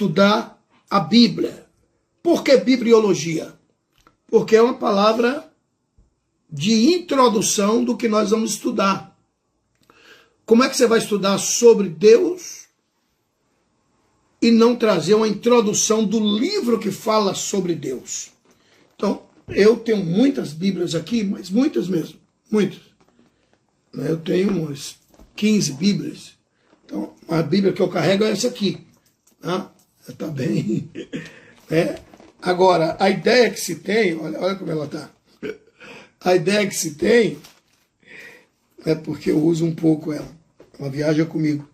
estudar a Bíblia. Por que bibliologia? Porque é uma palavra de introdução do que nós vamos estudar. Como é que você vai estudar sobre Deus e não trazer uma introdução do livro que fala sobre Deus? Então, eu tenho muitas Bíblias aqui, mas muitas mesmo, muitas. Eu tenho umas 15 Bíblias. Então, a Bíblia que eu carrego é essa aqui. Tá bem. Agora, a ideia que se tem, olha como ela está. A ideia que se tem é porque eu uso um pouco ela. Ela viaja comigo.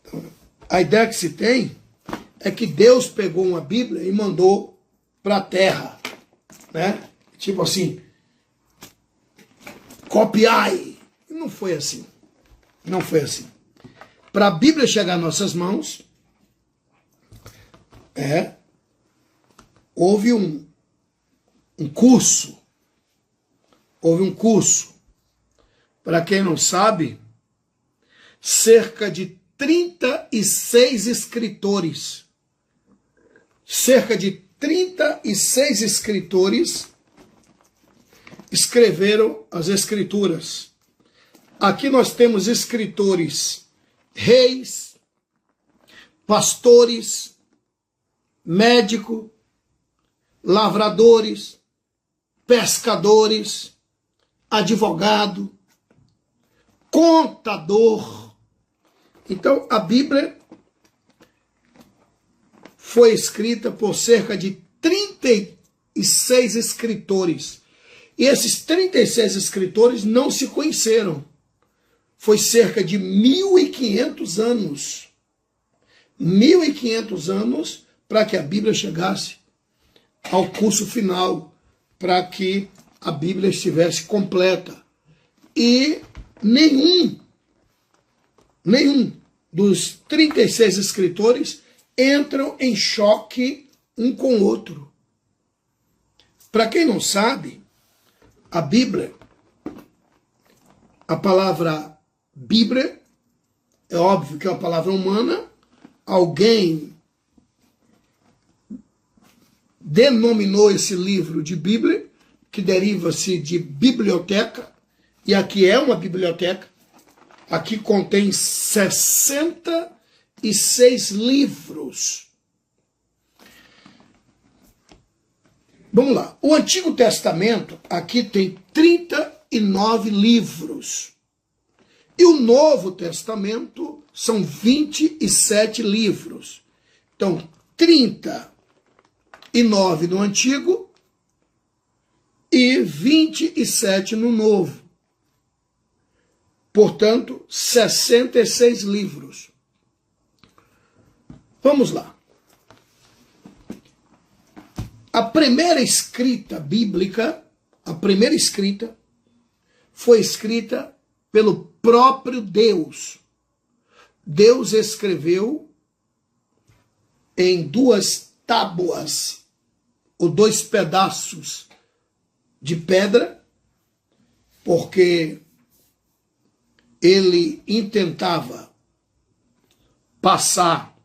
Então, a ideia que se tem é que Deus pegou uma Bíblia e mandou para a terra. Né? Tipo assim, copiai. Não foi assim. Não foi assim. Para a Bíblia chegar às nossas mãos, houve um curso. Houve um curso. Para quem não sabe, cerca de 36 escritores. Cerca de 36 escritores escreveram as Escrituras. Aqui nós temos escritores, reis, pastores, médicos, lavradores, pescadores, advogado, contador. Então, a Bíblia foi escrita por cerca de 36 escritores. E esses 36 escritores não se conheceram. Foi cerca de 1.500 anos. 1.500 anos para que a Bíblia chegasse ao curso final, para que a Bíblia estivesse completa. E nenhum dos 36 escritores entram em choque um com o outro. Para quem não sabe, a Bíblia, a palavra Bíblia, é óbvio que é uma palavra humana, alguém denominou esse livro de Bíblia, que deriva-se de biblioteca, e aqui é uma biblioteca. Aqui contém 66 livros. Vamos lá. O Antigo Testamento, aqui tem 39 livros. E o Novo Testamento são 27 livros. Então, 39 no Antigo e 27 no Novo. Portanto, 66 livros. Vamos lá. A primeira escrita bíblica, foi escrita pelo próprio Deus. Deus escreveu em 2 tábuas, ou 2 pedaços de pedra, porque ele intentava passar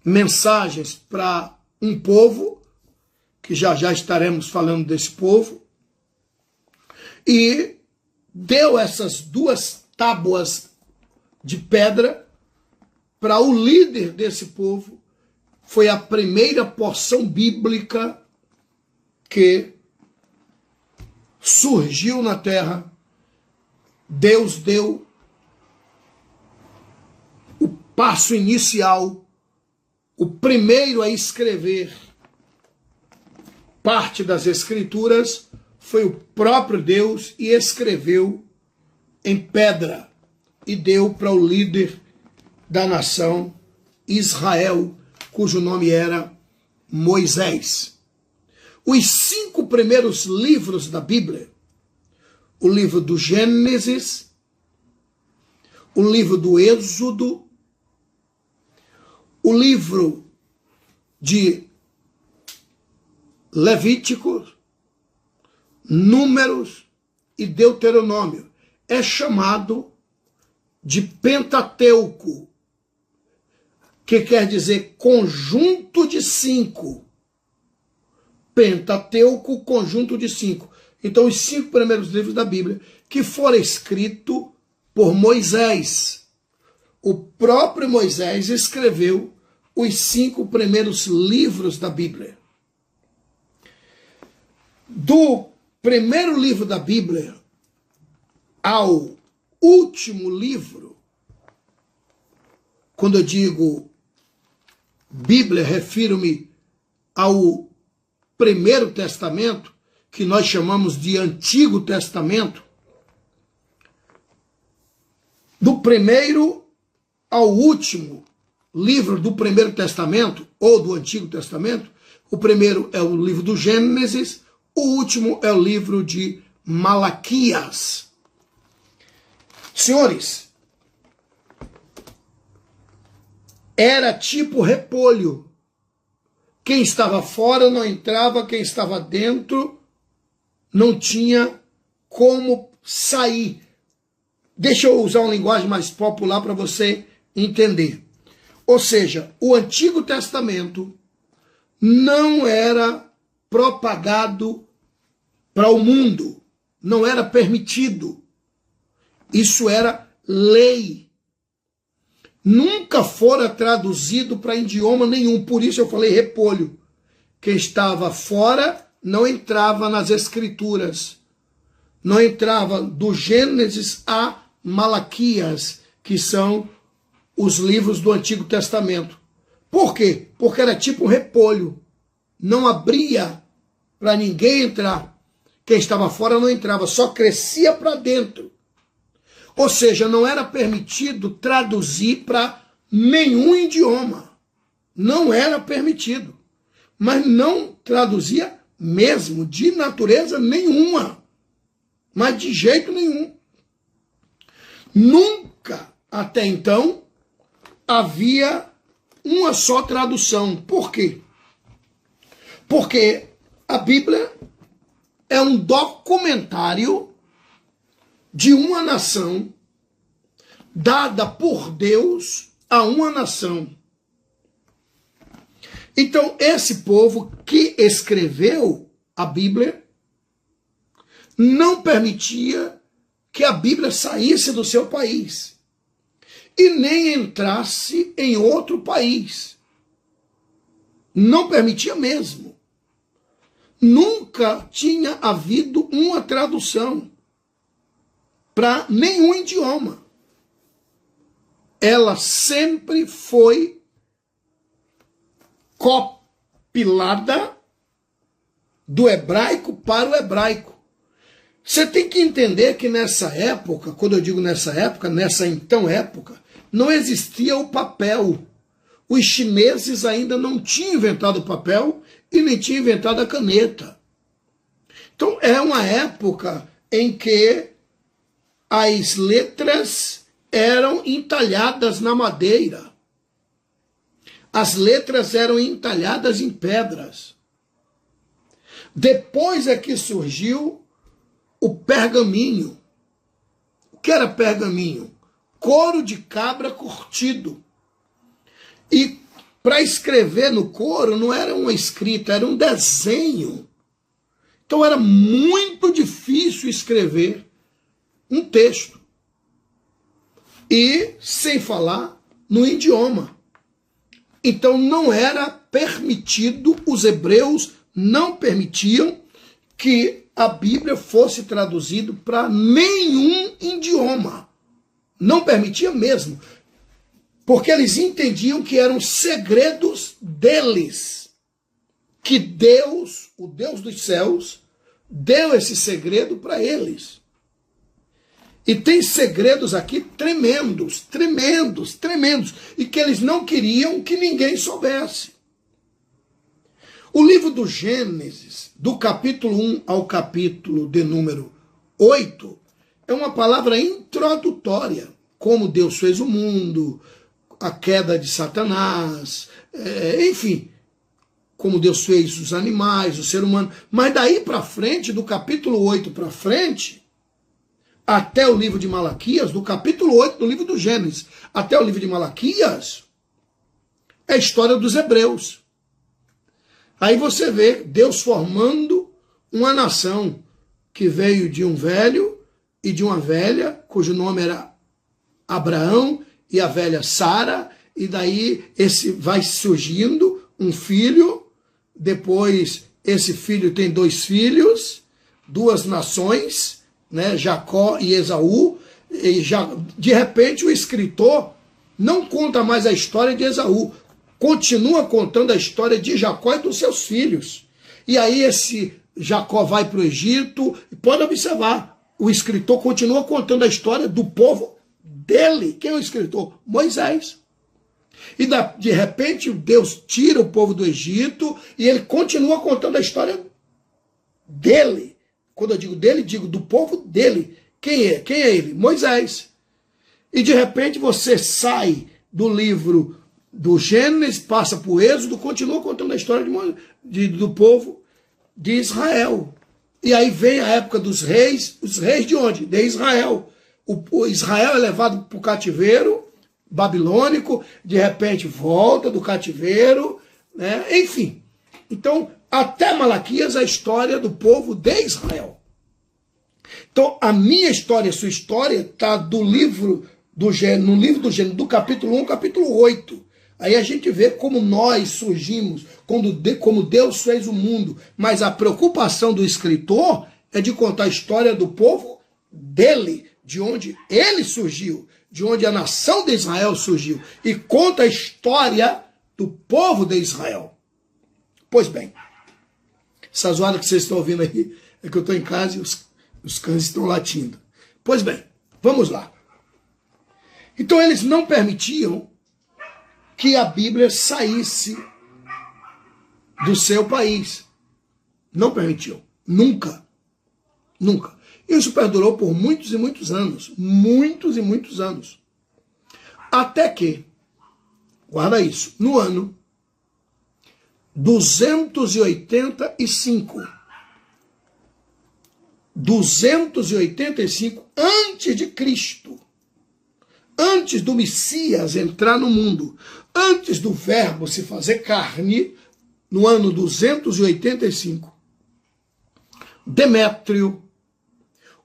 mensagens para um povo, que já estaremos falando desse povo, e deu essas 2 tábuas de pedra para o líder desse povo. Foi a primeira porção bíblica que surgiu na terra. Deus deu o passo inicial, o primeiro a escrever parte das Escrituras foi o próprio Deus, e escreveu em pedra e deu para o líder da nação Israel, cujo nome era Moisés. Os 5 primeiros livros da Bíblia, o livro do Gênesis, o livro do Êxodo, o livro de Levítico, Números e Deuteronômio, é chamado de Pentateuco, que quer dizer conjunto de 5. Pentateuco, conjunto de 5. Então, os 5 primeiros livros da Bíblia, que foram escritos por Moisés. O próprio Moisés escreveu os 5 primeiros livros da Bíblia. Do primeiro livro da Bíblia ao último livro, quando eu digo Bíblia, refiro-me ao Primeiro Testamento, que nós chamamos de Antigo Testamento. Do primeiro ao último livro do Primeiro Testamento, ou do Antigo Testamento, o primeiro é o livro do Gênesis, o último é o livro de Malaquias. Senhores, era tipo repolho. Quem estava fora não entrava, quem estava dentro não tinha como sair. Deixa eu usar uma linguagem mais popular para você entender. Ou seja, o Antigo Testamento não era propagado para o mundo, não era permitido. Isso era lei. Nunca fora traduzido para idioma nenhum, por isso eu falei repolho. Quem estava fora não entrava nas escrituras, não entrava do Gênesis a Malaquias, que são os livros do Antigo Testamento. Por quê? Porque era tipo um repolho, não abria para ninguém entrar. Quem estava fora não entrava, só crescia para dentro. Ou seja, não era permitido traduzir para nenhum idioma. Não era permitido. Mas não traduzia mesmo, de natureza nenhuma. Mas de jeito nenhum. Nunca, até então, havia uma só tradução. Por quê? Porque a Bíblia é um documentário de uma nação, dada por Deus a uma nação. Então, esse povo que escreveu a Bíblia não permitia que a Bíblia saísse do seu país e nem entrasse em outro país. Não permitia mesmo. Nunca tinha havido uma tradução para nenhum idioma. Ela sempre foi compilada do hebraico para o hebraico. Você tem que entender que nessa época, quando eu digo nessa época, nessa então época, não existia o papel. Os chineses ainda não tinham inventado o papel e nem tinham inventado a caneta. Então é uma época em que as letras eram entalhadas na madeira. As letras eram entalhadas em pedras. Depois é que surgiu o pergaminho. O que era pergaminho? Couro de cabra curtido. E para escrever no couro não era uma escrita, era um desenho. Então era muito difícil escrever um texto. E sem falar no idioma. Então não era permitido, os hebreus não permitiam que a Bíblia fosse traduzida para nenhum idioma. Não permitia mesmo. Porque eles entendiam que eram segredos deles. Que Deus, o Deus dos céus, deu esse segredo para eles. E tem segredos aqui tremendos, tremendos, tremendos. E que eles não queriam que ninguém soubesse. O livro do Gênesis, do capítulo 1 ao capítulo de número 8, é uma palavra introdutória. Como Deus fez o mundo, a queda de Satanás, enfim, como Deus fez os animais, o ser humano. Mas daí para frente, do capítulo 8 para frente, até o livro de Malaquias, do capítulo 8 do livro do Gênesis, até o livro de Malaquias, É a história dos hebreus. Aí você vê Deus formando uma nação que veio de um velho e de uma velha, cujo nome era Abraão, e a velha Sara, e daí esse vai surgindo um filho, depois esse filho tem 2 filhos, 2 nações, né, Jacó e Esaú, e já, de repente o escritor não conta mais a história de Esaú, continua contando a história de Jacó e dos seus filhos. E aí esse Jacó vai para o Egito, e pode observar, o escritor continua contando a história do povo dele. Quem é o escritor? Moisés. E de repente Deus tira o povo do Egito e ele continua contando a história dele. Quando eu digo dele, digo do povo dele. Quem é? Quem é ele? Moisés. E de repente você sai do livro do Gênesis, passa para o Êxodo, continua contando a história do povo de Israel. E aí vem a época dos reis. Os reis de onde? De Israel. O Israel é levado para o cativeiro babilônico, de repente volta do cativeiro, né? Enfim. Então, até Malaquias, a história do povo de Israel. Então, a minha história, a sua história, está no livro do Gênesis, do capítulo 1, capítulo 8. Aí a gente vê como nós surgimos, como Deus fez o mundo. Mas a preocupação do escritor é de contar a história do povo dele, de onde ele surgiu, de onde a nação de Israel surgiu. E conta a história do povo de Israel. Pois bem, essa zoada que vocês estão ouvindo aí é que eu estou em casa e os cães estão latindo. Pois bem, vamos lá. Então eles não permitiam que a Bíblia saísse do seu país. Não permitiam. Nunca. Nunca. Isso perdurou por muitos e muitos anos. Muitos e muitos anos. Até que, guarda isso, no ano 285 antes de Cristo, antes do Messias entrar no mundo, antes do verbo se fazer carne, no ano 285, Demétrio,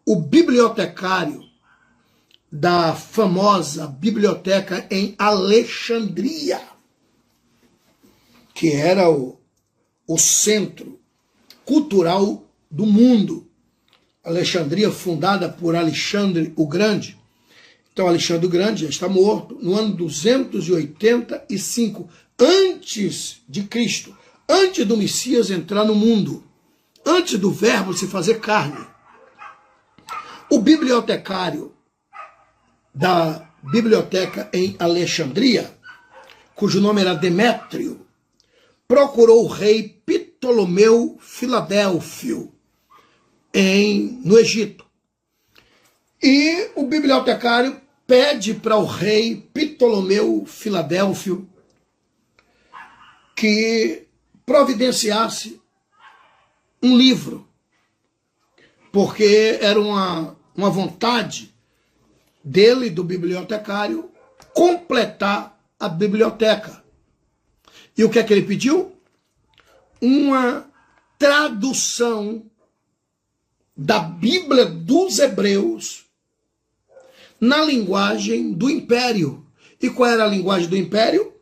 o bibliotecário da famosa biblioteca em Alexandria, que era o centro cultural do mundo. Alexandria, fundada por Alexandre o Grande. Então, Alexandre o Grande já está morto no ano 285 antes de Cristo, antes do Messias entrar no mundo, antes do verbo se fazer carne. O bibliotecário da biblioteca em Alexandria, cujo nome era Demétrio, procurou o rei Ptolomeu Filadélfio no Egito. E o bibliotecário pede para o rei Ptolomeu Filadélfio que providenciasse um livro, porque era uma vontade dele, do bibliotecário, completar a biblioteca. E o que é que ele pediu? Uma tradução da Bíblia dos Hebreus na linguagem do Império. E qual era a linguagem do Império?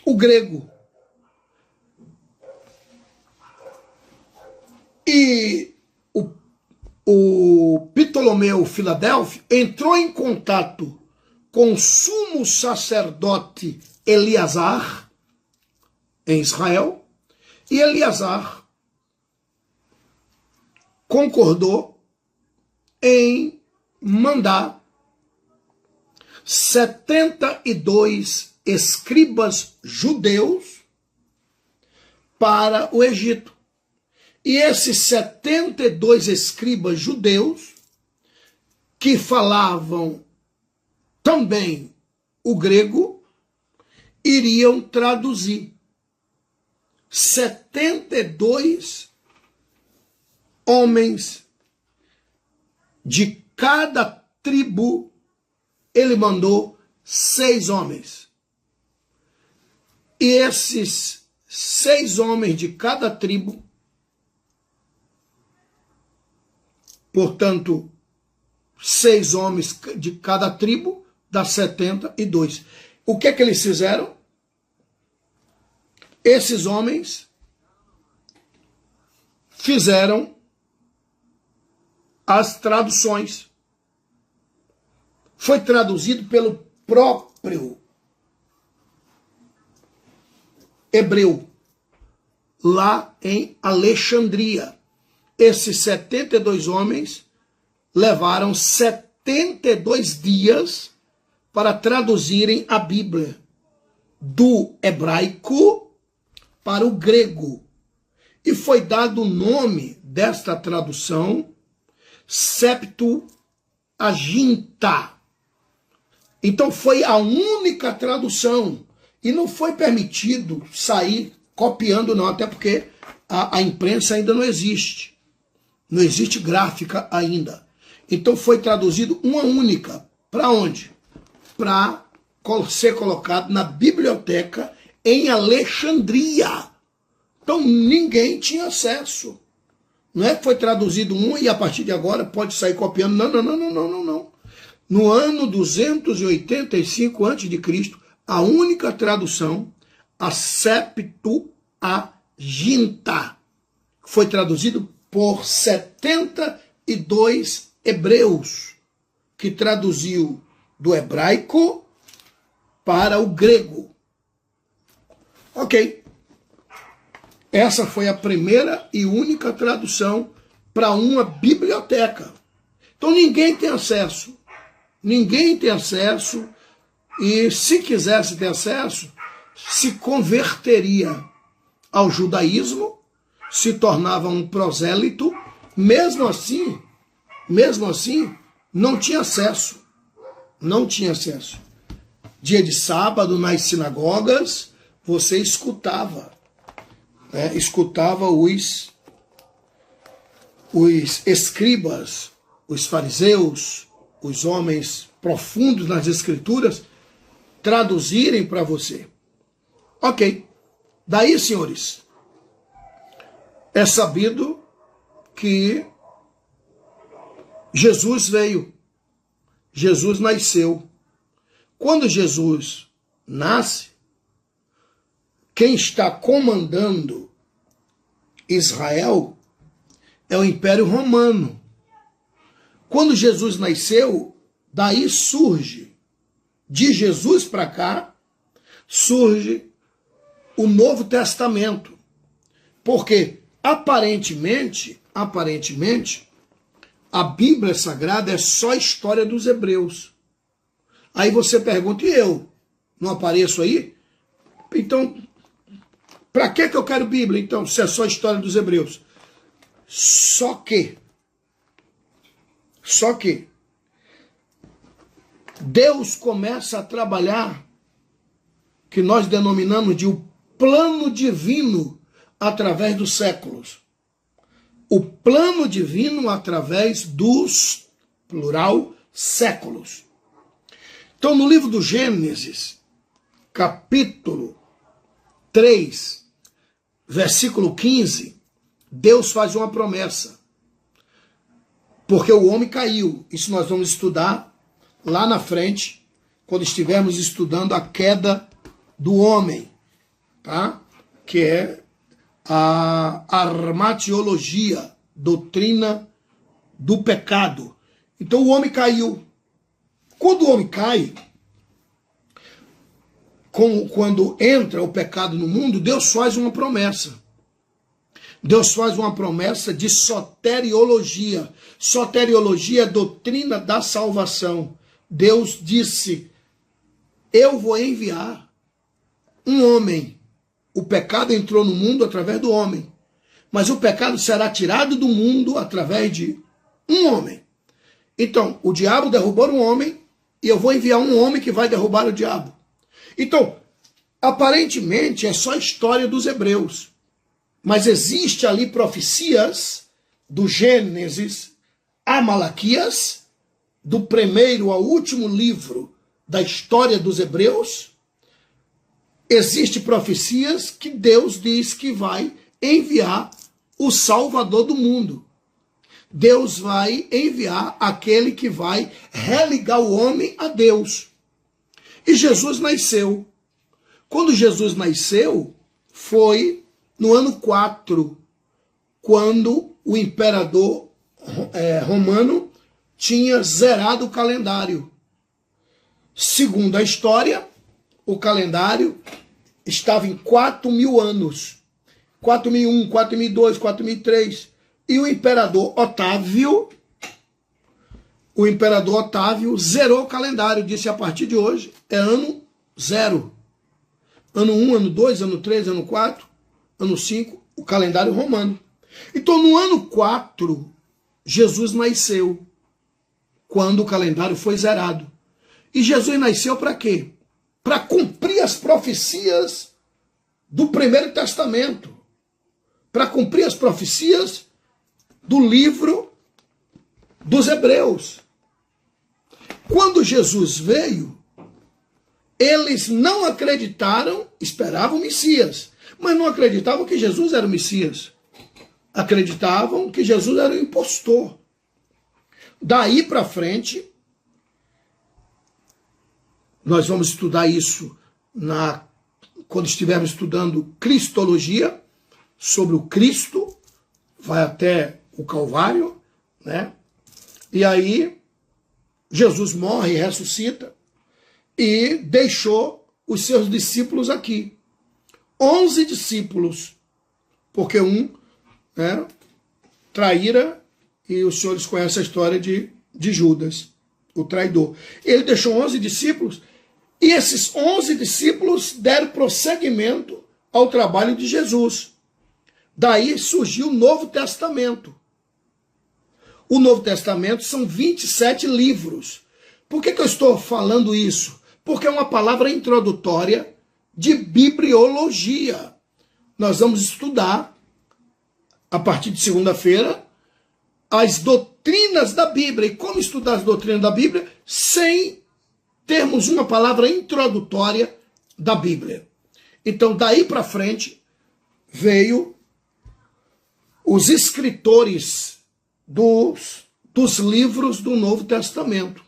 O grego. E o Ptolomeu Filadélfio entrou em contato com o sumo sacerdote Eleazar, em Israel, e Eleazar concordou em mandar 72 escribas judeus para o Egito. E esses 72 escribas judeus, que falavam também o grego, iriam traduzir 72 homens de cada tribo. Ele mandou 6 homens. E esses 6 homens de cada tribo, portanto, 6 homens de cada tribo, dá 72. O que é que eles fizeram? Esses homens fizeram as traduções. Foi traduzido pelo próprio hebreu, lá em Alexandria. Esses 72 homens levaram 72 dias para traduzirem a Bíblia do hebraico para o grego. E foi dado o nome desta tradução Septuaginta. Então foi a única tradução. E não foi permitido sair copiando, não, até porque a imprensa ainda não existe. Não existe gráfica ainda. Então foi traduzido uma única. Para onde? Para ser colocado na biblioteca em Alexandria. Então ninguém tinha acesso. Não é que foi traduzido um e a partir de agora pode sair copiando. Não, não, não, não, não, não, não. No ano 285 a.C., a única tradução, a Septuaginta, foi traduzido por 72 hebreus, que traduziu do hebraico para o grego. Ok. Essa foi a primeira e única tradução para uma biblioteca. Então ninguém tem acesso. Ninguém tem acesso. E se quisesse ter acesso, se converteria ao judaísmo, se tornava um prosélito, mesmo assim, não tinha acesso. Não tinha acesso. Dia de sábado, nas sinagogas, você escutava, né? Escutava os escribas, os fariseus, os homens profundos nas escrituras, traduzirem para você. Ok. Daí, senhores, é sabido que Jesus veio. Jesus nasceu. Quando Jesus nasce, quem está comandando Israel é o Império Romano. Quando Jesus nasceu, daí surge, de Jesus para cá, surge o Novo Testamento. Porque, aparentemente, a Bíblia Sagrada é só a história dos hebreus. Aí você pergunta, e eu? Não apareço aí? Então, para que eu quero Bíblia, então, se é só a história dos hebreus? Só que Deus começa a trabalhar, que nós denominamos de o plano divino através dos séculos. O plano divino através dos, plural, séculos. Então, no livro do Gênesis, capítulo 3, versículo 15, Deus faz uma promessa. Porque o homem caiu. Isso nós vamos estudar lá na frente, quando estivermos estudando a queda do homem, tá? Que é a armatiologia, doutrina do pecado. Então o homem caiu. Quando o homem cai, quando entra o pecado no mundo, Deus faz uma promessa. Deus faz uma promessa de soteriologia. Soteriologia é doutrina da salvação. Deus disse, eu vou enviar um homem. O pecado entrou no mundo através do homem. Mas o pecado será tirado do mundo através de um homem. Então, o diabo derrubou um homem e eu vou enviar um homem que vai derrubar o diabo. Então, aparentemente é só a história dos hebreus. Mas existe ali profecias do Gênesis a Malaquias, do primeiro ao último livro da história dos hebreus, existem profecias que Deus diz que vai enviar o Salvador do mundo. Deus vai enviar aquele que vai religar o homem a Deus. E Jesus nasceu. Quando Jesus nasceu, foi no ano 4, quando o imperador romano tinha zerado o calendário. Segundo a história, o calendário estava em 4.000 anos. 4.001, 4.002, 4.003. E o imperador Otávio zerou o calendário. Disse, a partir de hoje é ano 0. Ano 1, ano 2, ano 3, ano 4, ano 5, o calendário romano. Então, no ano 4, Jesus nasceu, quando o calendário foi zerado. E Jesus nasceu para quê? Para cumprir as profecias do Primeiro Testamento. Para cumprir as profecias do livro dos Hebreus. Quando Jesus veio, eles não acreditaram, esperavam o Messias, mas não acreditavam que Jesus era o Messias. Acreditavam que Jesus era o impostor. Daí para frente, nós vamos estudar isso quando estivermos estudando Cristologia, sobre o Cristo, vai até o Calvário, né? E aí, Jesus morre e ressuscita e deixou os seus discípulos aqui. 11 discípulos, porque um traíra, e os senhores conhecem a história de Judas, o traidor. Ele deixou 11 discípulos, e esses 11 discípulos deram prosseguimento ao trabalho de Jesus. Daí surgiu o Novo Testamento. O Novo Testamento são 27 livros. Por que eu estou falando isso? Porque é uma palavra introdutória de bibliologia. Nós vamos estudar, a partir de segunda-feira, as doutrinas da Bíblia. E como estudar as doutrinas da Bíblia sem termos uma palavra introdutória da Bíblia? Então, daí para frente, veio os escritores dos livros do Novo Testamento.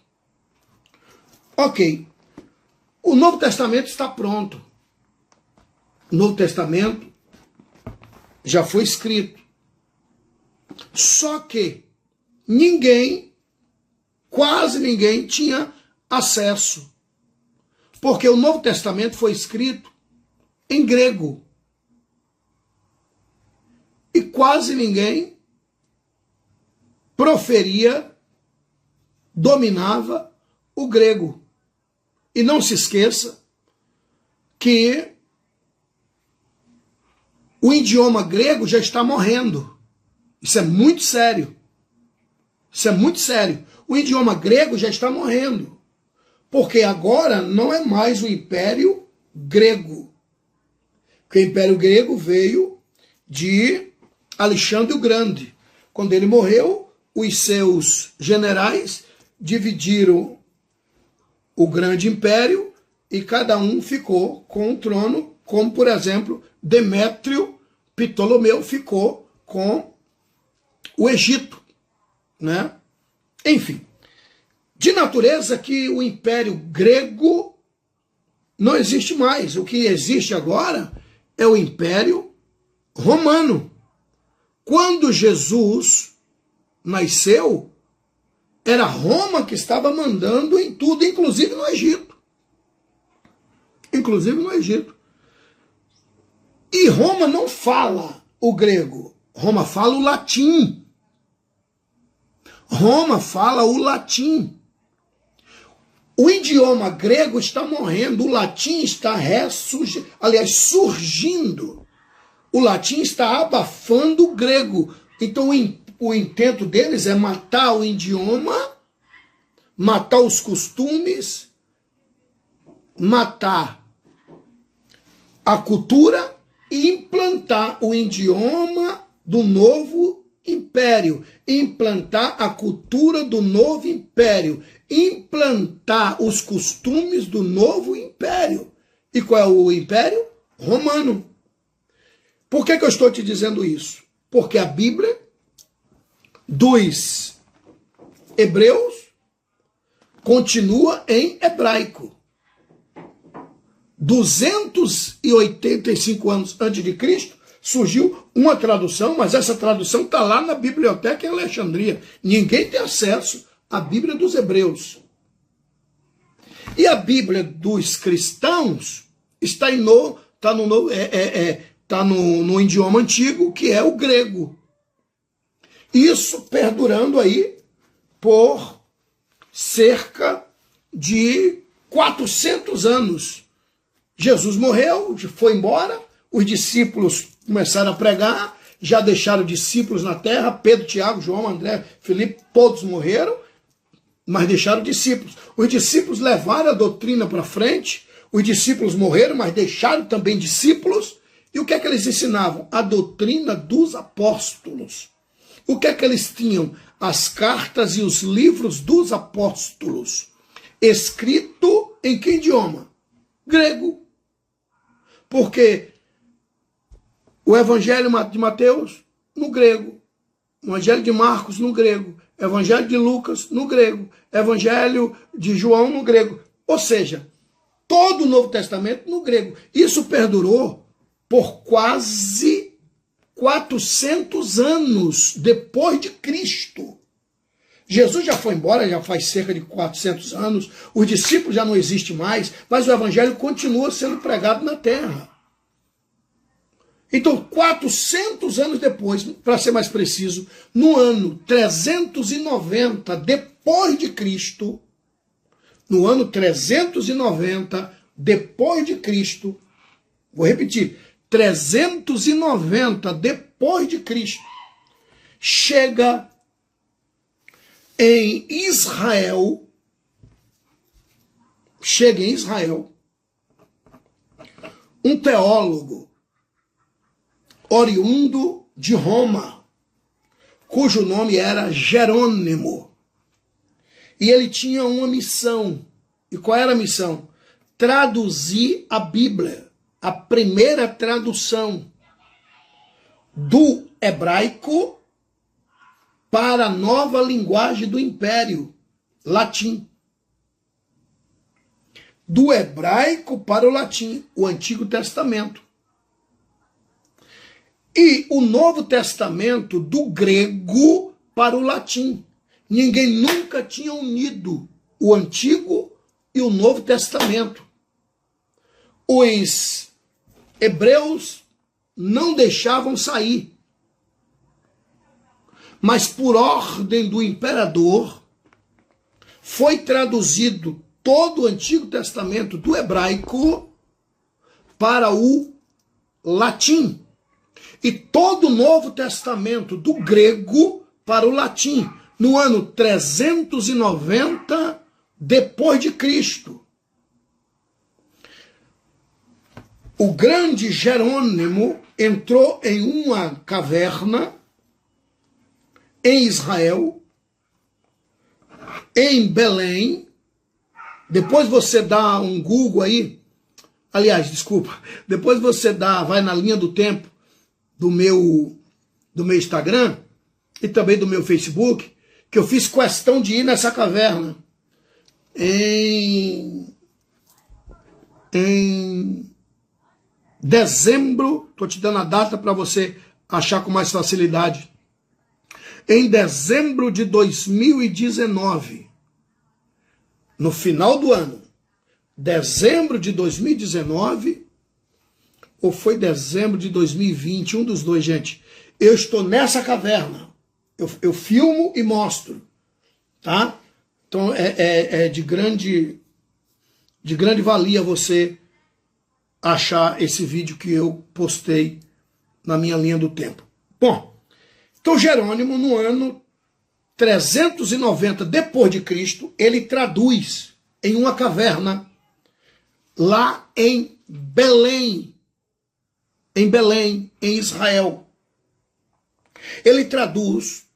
Ok. O Novo Testamento está pronto. O Novo Testamento já foi escrito. Só que quase ninguém tinha acesso. Porque o Novo Testamento foi escrito em grego. E quase ninguém dominava o grego. E não se esqueça que o idioma grego já está morrendo. Isso é muito sério. Isso é muito sério. O idioma grego já está morrendo. Porque agora não é mais o Império Grego. Porque o Império Grego veio de Alexandre o Grande. Quando ele morreu, os seus generais dividiram o grande império e cada um ficou com o trono, como, por exemplo, Demétrio Ptolomeu ficou com o Egito, né? Enfim, de natureza que o Império Grego não existe mais. O que existe agora é o Império Romano. Quando Jesus nasceu, era Roma que estava mandando em tudo, inclusive no Egito. Inclusive no Egito. E Roma não fala o grego. Roma fala o latim. Roma fala o latim. O idioma grego está morrendo, o latim está surgindo. O latim está abafando o grego. Então o intento deles é matar o idioma, matar os costumes, matar a cultura e implantar o idioma do novo império, implantar a cultura do novo império, implantar os costumes do novo império. E qual é o império? Romano. Por que eu estou te dizendo isso? Porque a Bíblia dos hebreus continua em hebraico. 285 anos antes de Cristo, surgiu uma tradução, mas essa tradução está lá na biblioteca em Alexandria. Ninguém tem acesso à Bíblia dos hebreus. E a Bíblia dos cristãos está no idioma antigo, que é o grego. Isso perdurando aí por cerca de 400 anos. Jesus morreu, foi embora, os discípulos começaram a pregar, já deixaram discípulos na terra, Pedro, Tiago, João, André, Filipe, todos morreram, mas deixaram discípulos. Os discípulos levaram a doutrina para frente, os discípulos morreram, mas deixaram também discípulos. E o que é que eles ensinavam? A doutrina dos apóstolos. O que é que eles tinham? As cartas e os livros dos apóstolos. Escrito em que idioma? Grego. Porque o Evangelho de Mateus, no grego. O Evangelho de Marcos, no grego. Evangelho de Lucas, no grego. Evangelho de João, no grego. Ou seja, todo o Novo Testamento no grego. Isso perdurou por quase 400 anos depois de Cristo. Jesus já foi embora, já faz cerca de 400 anos, os discípulos já não existem mais, mas o evangelho continua sendo pregado na terra. Então, 400 anos depois, para ser mais preciso, no ano 390 depois de Cristo, no ano 390 depois de Cristo, vou repetir, 390 depois de Cristo, chega em Israel, um teólogo oriundo de Roma, cujo nome era Jerônimo. E ele tinha uma missão. E qual era a missão? Traduzir a Bíblia, a primeira tradução do hebraico para a nova linguagem do Império, latim. Do hebraico para o latim, o Antigo Testamento. E o Novo Testamento do grego para o latim. Ninguém nunca tinha unido o Antigo e o Novo Testamento. Os hebreus não deixavam sair. Mas por ordem do imperador, foi traduzido todo o Antigo Testamento do hebraico para o latim. E todo o Novo Testamento do grego para o latim, no ano 390 depois de Cristo. O grande Jerônimo entrou em uma caverna em Israel, em Belém. Depois você dá um Google aí, aliás, desculpa, depois você vai na linha do tempo do meu Instagram e também do meu Facebook, que eu fiz questão de ir nessa caverna em dezembro, estou te dando a data para você achar com mais facilidade. Em dezembro de 2019, no final do ano, dezembro de 2019, ou foi dezembro de 2020, um dos dois, gente, eu estou nessa caverna, eu filmo e mostro, tá? Então é de grande valia você achar esse vídeo que eu postei na minha linha do tempo. Bom, então Jerônimo, no ano 390 depois de Cristo, ele traduz em uma caverna lá em Belém, em Israel. Ele traduz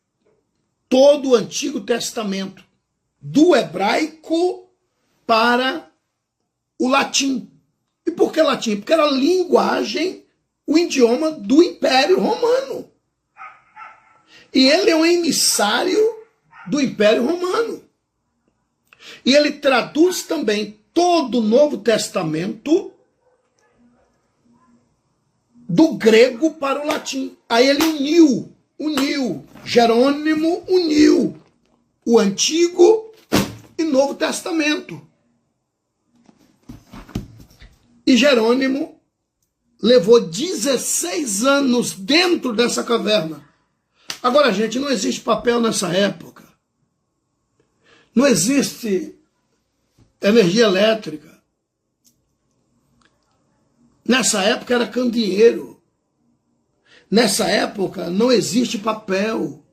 todo o Antigo Testamento do hebraico para o latim. E por que latim? Porque era a linguagem, o idioma do Império Romano. E ele é um emissário do Império Romano. E ele traduz também todo o Novo Testamento do grego para o latim. Aí ele uniu, Jerônimo uniu o Antigo e Novo Testamento. E Jerônimo levou 16 anos dentro dessa caverna. Agora, gente, não existe papel nessa época. Não existe energia elétrica. Nessa época era candeeiro. Nessa época não existe papel.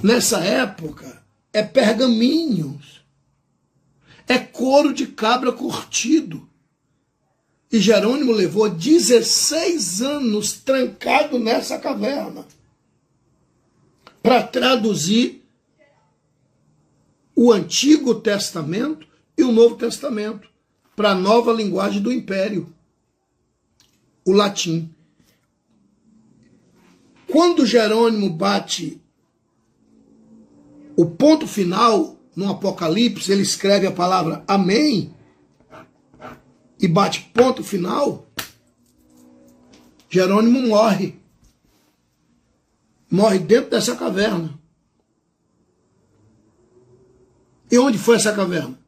Nessa época é pergaminhos. É couro de cabra curtido. E Jerônimo levou 16 anos trancado nessa caverna para traduzir o Antigo Testamento e o Novo Testamento para a nova linguagem do Império, o latim. Quando Jerônimo bate o ponto final no Apocalipse, ele escreve a palavra amém e bate ponto final, Jerônimo morre. Morre dentro dessa caverna. E onde foi essa caverna?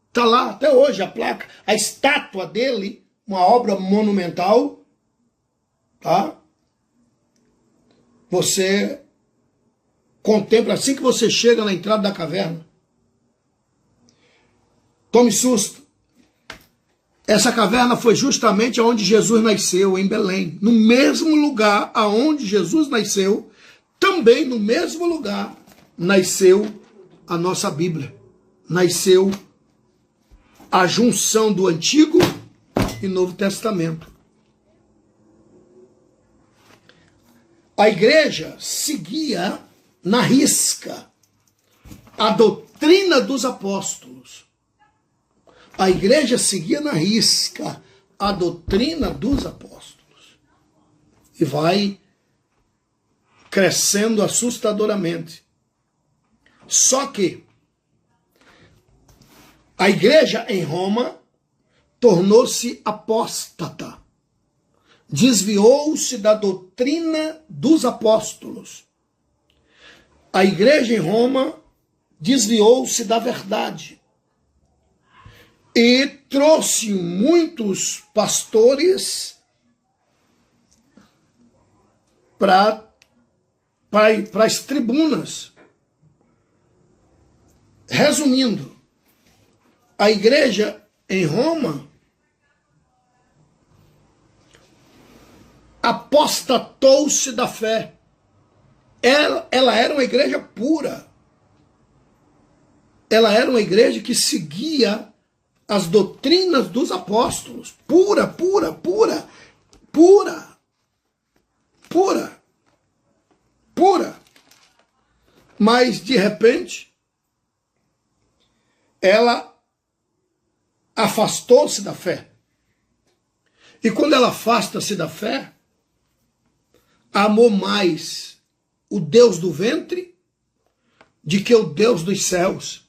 Está lá até hoje a placa, a estátua dele, uma obra monumental, tá? Você contempla assim que você chega na entrada da caverna. Tome susto. Essa caverna foi justamente onde Jesus nasceu, em Belém. No mesmo lugar aonde Jesus nasceu, também no mesmo lugar nasceu a nossa Bíblia. Nasceu a junção do Antigo e Novo Testamento. A igreja seguia na risca a doutrina dos apóstolos. A igreja seguia na risca a doutrina dos apóstolos. E vai crescendo assustadoramente. Só que a igreja em Roma tornou-se apóstata. Desviou-se da doutrina dos apóstolos. A igreja em Roma desviou-se da verdade. E trouxe muitos pastores para as tribunas. Resumindo, a igreja em Roma apostatou-se da fé. Ela era uma igreja pura. Ela era uma igreja que seguia as doutrinas dos apóstolos. Pura, pura, pura, pura, pura, pura. Mas, de repente, ela afastou-se da fé. E quando ela afasta-se da fé, amou mais o Deus do ventre do que o Deus dos céus.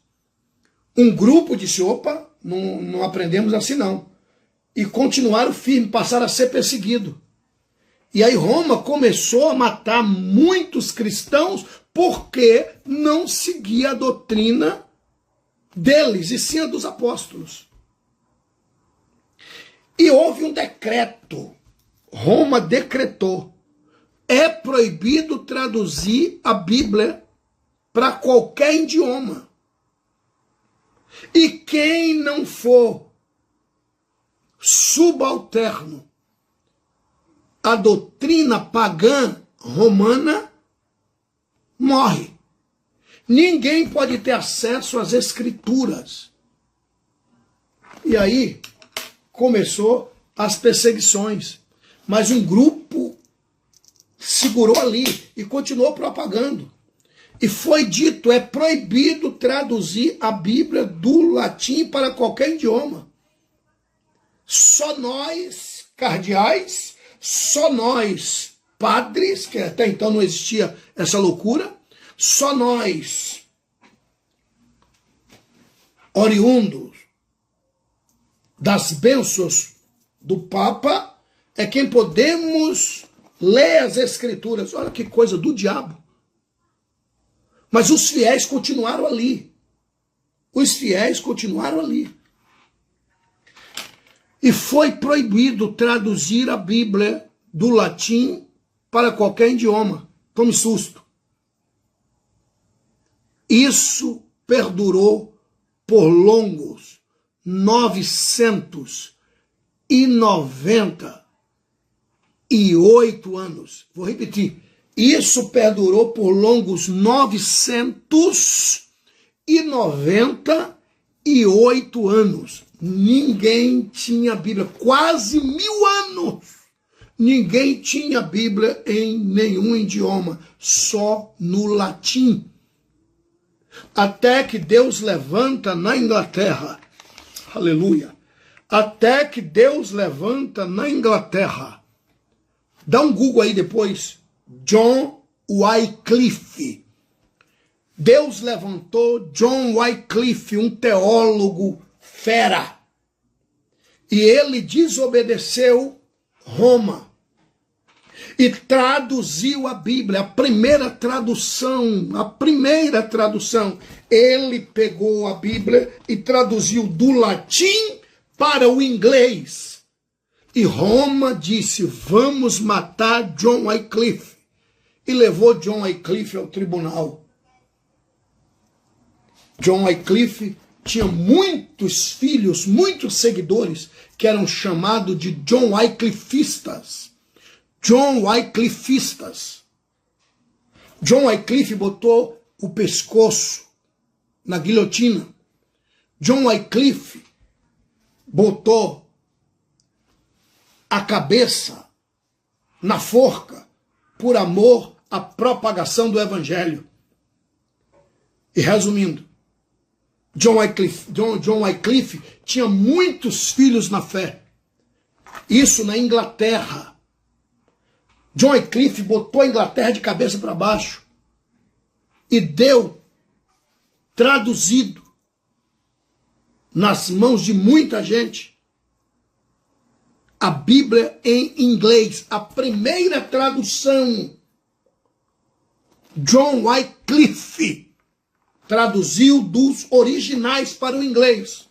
Um grupo disse, opa, não aprendemos assim não. E continuaram firme, passaram a ser perseguidos. E aí Roma começou a matar muitos cristãos porque não seguia a doutrina deles, e sim a dos apóstolos. E houve um decreto. Roma decretou. É proibido traduzir a Bíblia para qualquer idioma. E quem não for subalterno à doutrina pagã romana, morre. Ninguém pode ter acesso às escrituras. E aí começou as perseguições. Mas um grupo segurou ali e continuou propagando. E foi dito, é proibido traduzir a Bíblia do latim para qualquer idioma. só nós, cardeais, só nós, padres, que até então não existia essa loucura, só nós, oriundos das bênçãos do Papa, é quem podemos ler as Escrituras. Olha que coisa do diabo. Mas os fiéis continuaram ali. Os fiéis continuaram ali. E foi proibido traduzir a Bíblia do latim para qualquer idioma. Tome susto. Isso perdurou por longos 998 anos. Vou repetir. Isso perdurou por longos 998 anos. Ninguém tinha Bíblia. Quase 1000 anos. Ninguém tinha Bíblia em nenhum idioma. Só no latim. Até que Deus levanta na Inglaterra. Aleluia. Até que Deus levanta na Inglaterra. Dá um Google aí depois. John Wycliffe. Deus levantou John Wycliffe, um teólogo fera. E ele desobedeceu Roma. E traduziu a Bíblia, a primeira tradução. Ele pegou a Bíblia e traduziu do latim para o inglês. E Roma disse, vamos matar John Wycliffe. E levou John Wycliffe ao tribunal. John Wycliffe tinha muitos filhos, muitos seguidores, que eram chamados de John Wycliffistas. John Wycliffistas. John Wycliffe botou o pescoço na guilhotina. John Wycliffe botou a cabeça na forca por amor à propagação do evangelho. E resumindo, John Wycliffe tinha muitos filhos na fé. Isso na Inglaterra. John Wycliffe botou a Inglaterra de cabeça para baixo e deu traduzido nas mãos de muita gente a Bíblia em inglês, a primeira tradução. John Wycliffe traduziu dos originais para o inglês.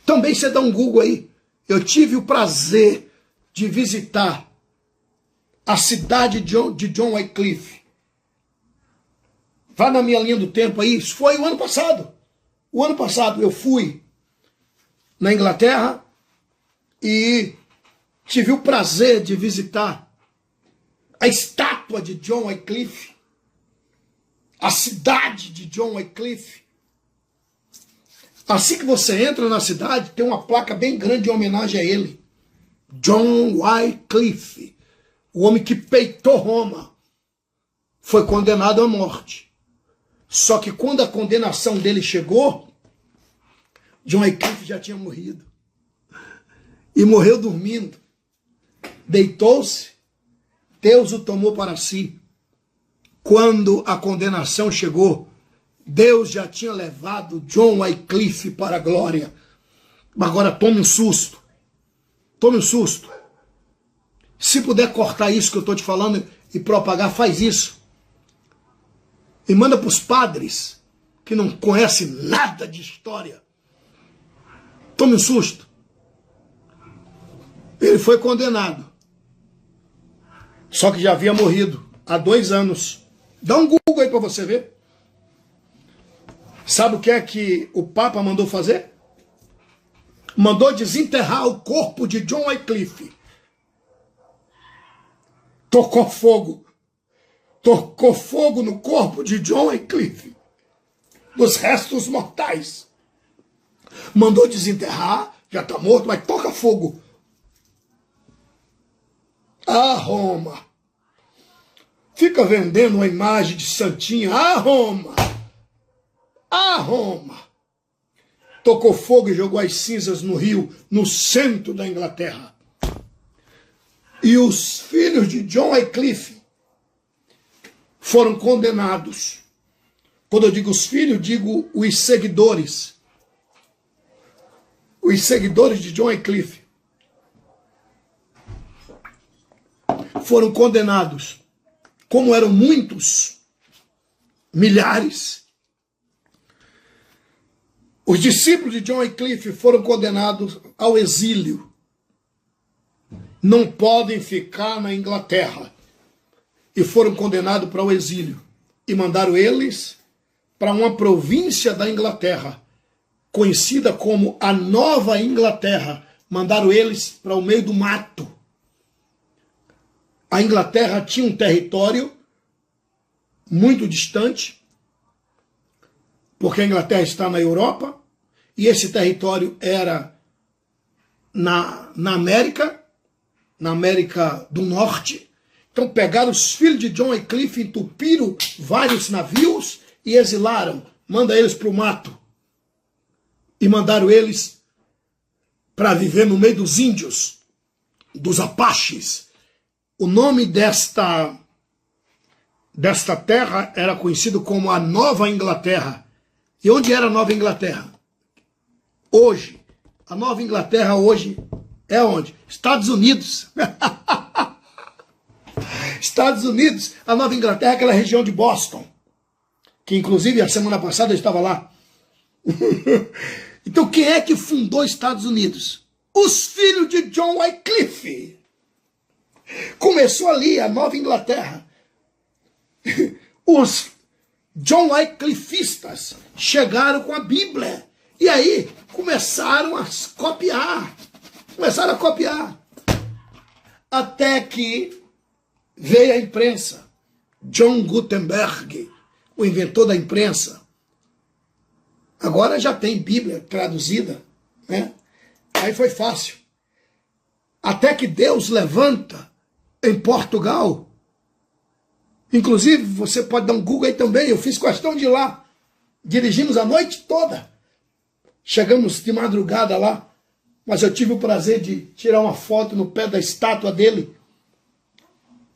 Também você dá um Google aí. Eu tive o prazer de visitar a cidade de John Wycliffe. Vá na minha linha do tempo aí. Isso foi o ano passado. O ano passado eu fui na Inglaterra e tive o prazer de visitar a estátua de John Wycliffe, a cidade de John Wycliffe. Assim que você entra na cidade, tem uma placa bem grande em homenagem a ele. John Wycliffe, o homem que peitou Roma, foi condenado à morte. Só que quando a condenação dele chegou, John Wycliffe já tinha morrido. E morreu dormindo. Deitou-se, Deus o tomou para si. Quando a condenação chegou, Deus já tinha levado John Wycliffe para a glória. Agora tome um susto. Tome um susto. Se puder cortar isso que eu estou te falando e propagar, faz isso. E manda para os padres que não conhecem nada de história. Tome um susto. Ele foi condenado. Só que já havia morrido há 2 anos. Dá um Google aí para você ver. Sabe o que é que o Papa mandou fazer? Mandou desenterrar o corpo de John Wycliffe. Tocou fogo. Tocou fogo no corpo de John Wycliffe. Dos restos mortais. Mandou desenterrar. Já está morto, mas toca fogo. Ah, Roma. Fica vendendo uma imagem de santinha. Ah, Roma. Ah, Roma. tocou fogo e jogou as cinzas no rio, no centro da Inglaterra. E os filhos de John Wycliffe foram condenados. Quando eu digo os filhos, digo os seguidores. Os seguidores de John Wycliffe foram condenados. Como eram muitos, milhares, os discípulos de John Wycliffe foram condenados ao exílio. Não podem ficar na Inglaterra. E foram condenados para o exílio. E mandaram eles para uma província da Inglaterra, conhecida como a Nova Inglaterra. Mandaram eles para o meio do mato. A Inglaterra tinha um território muito distante, porque a Inglaterra está na Europa, e esse território era na América do Norte. Então pegaram os filhos de John Wycliffe, entupiram vários navios e exilaram. Manda eles para o mato. E mandaram eles para viver no meio dos índios, dos Apaches. O nome desta terra era conhecido como a Nova Inglaterra. E onde era a Nova Inglaterra? Hoje. A Nova Inglaterra hoje é onde? Estados Unidos. Estados Unidos. A Nova Inglaterra é aquela região de Boston. Que inclusive a semana passada eu estava lá. Então quem é que fundou Estados Unidos? Os filhos de John Wycliffe. Começou ali a Nova Inglaterra. Os John Wycliffistas chegaram com a Bíblia. E aí começaram a copiar. Começaram a copiar. Até que veio a imprensa. John Gutenberg, o inventor da imprensa. Agora já tem Bíblia traduzida, né? Aí foi fácil. Até que Deus levanta em Portugal. Inclusive, você pode dar um Google aí também. Eu fiz questão de ir lá. Dirigimos a noite toda. Chegamos de madrugada lá. Mas eu tive o prazer de tirar uma foto no pé da estátua dele.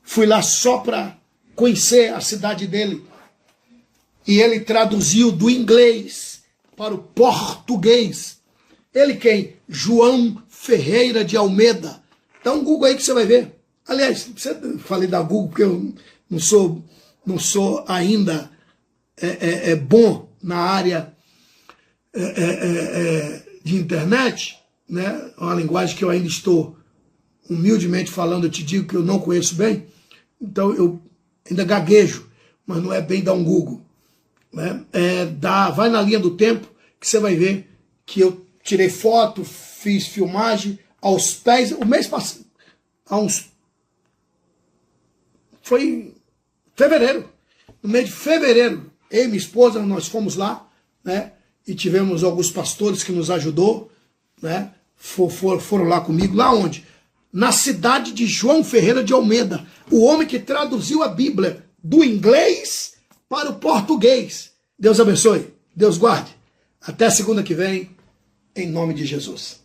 Fui lá só para conhecer a cidade dele. E ele traduziu do inglês para o português. Ele quem? João Ferreira de Almeida. Dá um Google aí que você vai ver. Aliás, falei da Google porque eu não sou ainda bom na área de internet, né? É uma linguagem que eu ainda estou humildemente falando, eu te digo que eu não conheço bem, então eu ainda gaguejo, mas não é bem dar um Google, né? Vai na linha do tempo que você vai ver que eu tirei foto, fiz filmagem aos pés, o mês passado, foi fevereiro, no mês de fevereiro, eu e minha esposa, nós fomos lá, né? E tivemos alguns pastores que nos ajudou, né? Foram lá comigo, lá onde? Na cidade de João Ferreira de Almeida, o homem que traduziu a Bíblia do inglês para o português. Deus abençoe, Deus guarde. Até segunda que vem, em nome de Jesus.